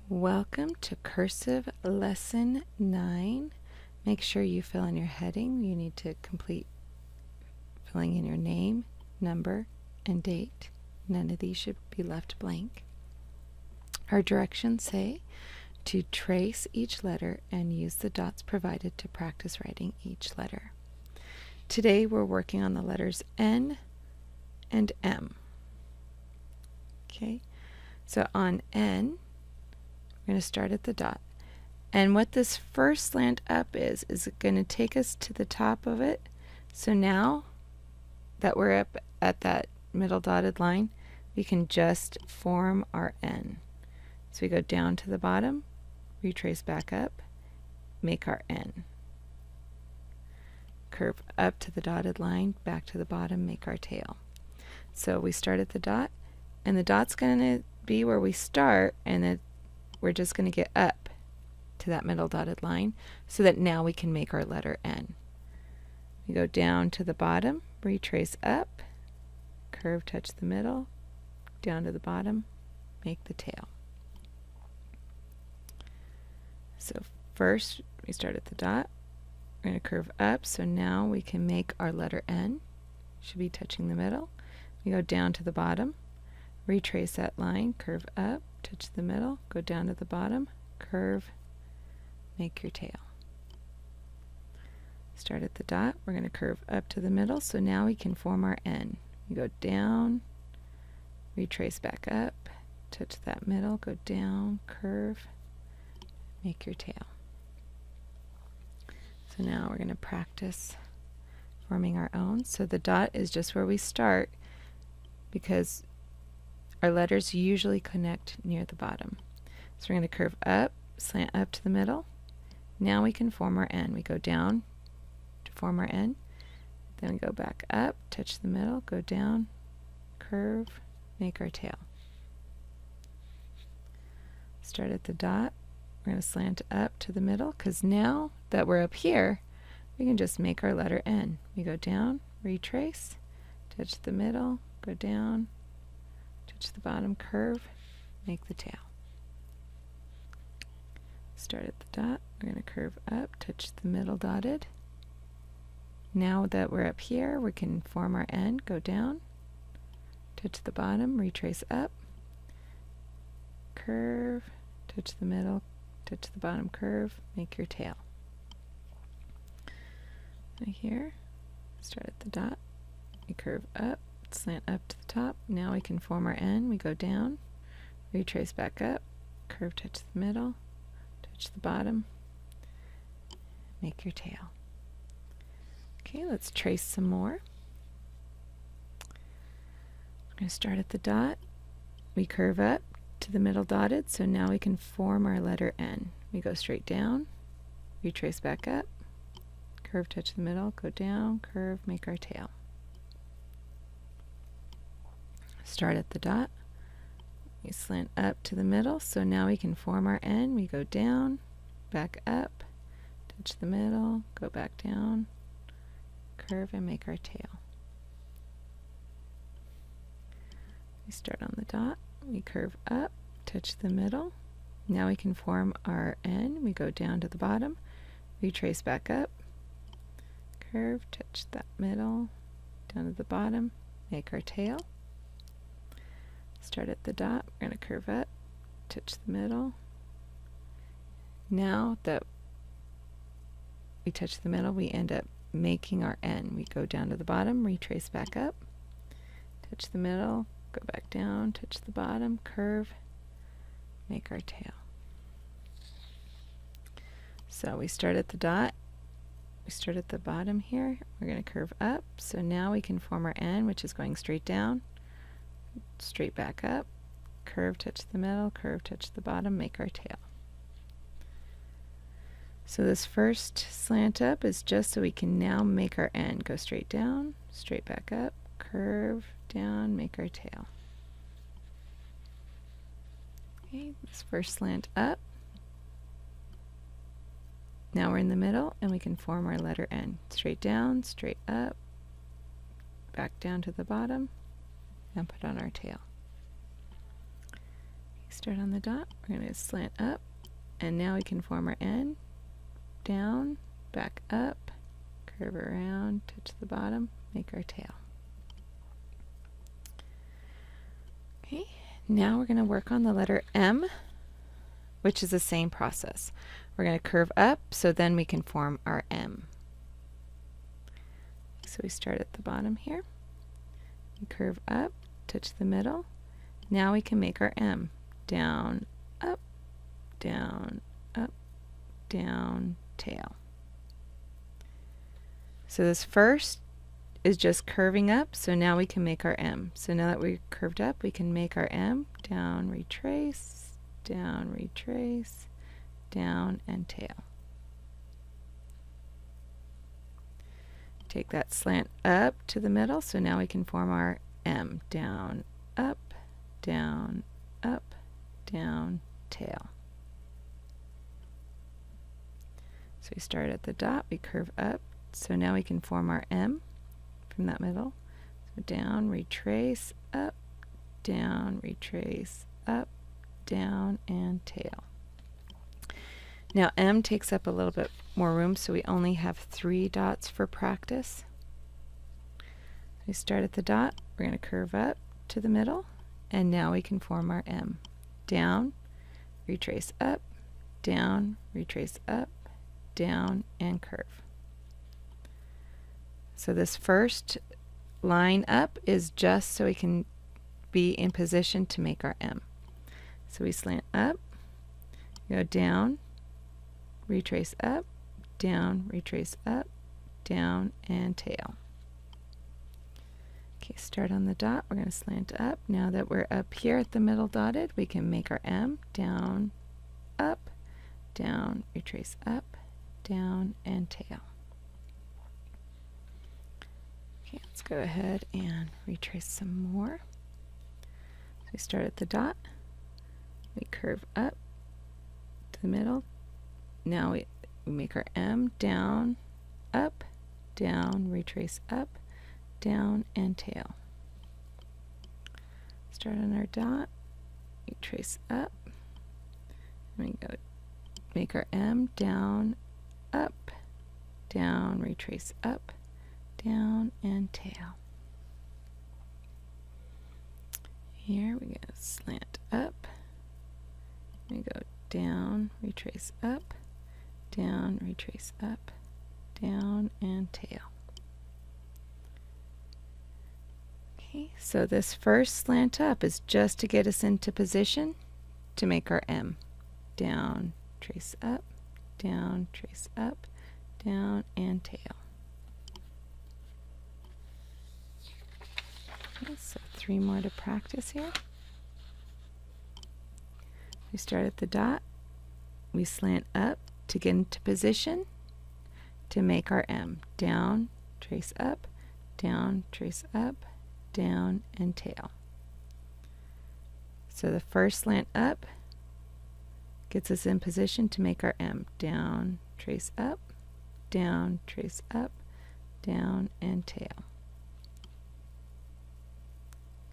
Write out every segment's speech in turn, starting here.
Welcome to Cursive Lesson 9. Make sure you fill in your heading. You need to complete filling in your name, number, and date. None of these should be left blank. Our directions say to trace each letter and use the dots provided to practice writing each letter. Today we're working on the letters N and M. Okay, so on N, we're going to start at the dot. And what this first slant up is going to take us to the top of it. So now that we're up at that middle dotted line, we can just form our N. So we go down to the bottom, retrace back up, make our N. Curve up to the dotted line, back to the bottom, make our tail. So we start at the dot, and the dot's going to be where we start, and then we're just going to get up to that middle dotted line so that now we can make our letter N. We go down to the bottom, retrace up, curve, touch the middle, down to the bottom, make the tail. So first we start at the dot, we're going to curve up, so now we can make our letter N. Should be touching the middle. We go down to the bottom, retrace that line, curve up, touch the middle, go down to the bottom, curve, make your tail. Start at the dot, we're going to curve up to the middle, so now we can form our N. We go down, retrace back up, touch that middle, go down, curve, make your tail. So now we're going to practice forming our own. So the dot is just where we start because our letters usually connect near the bottom. So we're going to curve up, slant up to the middle. Now we can form our N. We go down to form our N, then we go back up, touch the middle, go down, curve, make our tail. Start at the dot. We're going to slant up to the middle because now that we're up here, we can just make our letter N. We go down, retrace, touch the middle, go down, touch the bottom, curve, make the tail. Start at the dot, we're going to curve up, touch the middle dotted. Now that we're up here, we can form our N, go down, touch the bottom, retrace up, curve, touch the middle, touch the bottom, curve, make your tail. Right here, start at the dot, we curve up, slant up to the top. Now we can form our N. We go down, retrace back up, curve, touch the middle, touch the bottom, make your tail. Okay, let's trace some more. We're going to start at the dot. We curve up to the middle dotted, so now we can form our letter N. We go straight down, retrace back up, curve, touch the middle, go down, curve, make our tail. Start at the dot, we slant up to the middle, so now we can form our N. We go down, back up, touch the middle, go back down, curve, and make our tail. We start on the dot, we curve up, touch the middle. Now we can form our N. We go down to the bottom, retrace back up, curve, touch that middle, down to the bottom, make our tail. Start at the dot, we're going to curve up, touch the middle. Now that we touch the middle, we end up making our N. We go down to the bottom, retrace back up, touch the middle, go back down, touch the bottom, curve, make our tail. So we start at the dot, we start at the bottom here, we're going to curve up, so now we can form our N, which is going straight down, straight back up, curve, touch the middle, curve, touch the bottom, make our tail. So this first slant up is just so we can now make our N. Go straight down, straight back up, curve, down, make our tail. Okay, this first slant up. Now we're in the middle and we can form our letter N. Straight down, straight up, back down to the bottom, and put on our tail. Start on the dot, we're going to slant up, and now we can form our N, down, back up, curve around, touch the bottom, make our tail. Okay, now we're going to work on the letter M, which is the same process. We're going to curve up so then we can form our M. So we start at the bottom here, we curve up, touch the middle, now we can make our M. Down, up, down, tail. So this first is just curving up, so now we can make our M. So now that we're curved up, we can make our M, down, retrace, down, and tail. Take that slant up to the middle, so now we can form our M, down, down, tail. So we start at the dot, we curve up, so now we can form our M from that middle. So down, retrace, up, down, and tail. Now M takes up a little bit more room, so we only have 3 dots for practice. We start at the dot, we're going to curve up to the middle, and now we can form our M. Down, retrace up, down, and curve. So this first line up is just so we can be in position to make our M. So we slant up, go down, retrace up, down, and tail. Okay, start on the dot, we're going to slant up. Now that we're up here at the middle dotted, we can make our M, down, retrace up, down, and tail. Okay, let's go ahead and retrace some more. So we start at the dot, we curve up to the middle. Now we make our M, down, retrace up, down, and tail. Start on our dot, we trace up, and we go make our M, down, retrace up, down, and tail. Here we go slant up, we go down, retrace up, down, and tail. Okay, so this first slant up is just to get us into position to make our M. Down, trace up, down, and tail. Okay, so 3 more to practice here. We start at the dot, we slant up to get into position to make our M. Down, trace up, down, and tail. So the first slant up gets us in position to make our M. Down, trace up, down, and tail.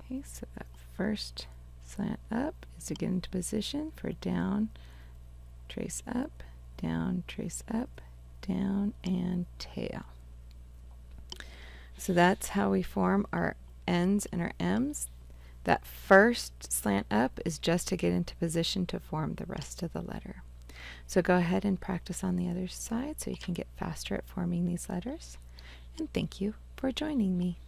Okay, so that first slant up is to get into position for down, trace up, down, and tail. So that's how we form our N's and our M's. That first slant up is just to get into position to form the rest of the letter. So go ahead and practice on the other side so you can get faster at forming these letters. And thank you for joining me.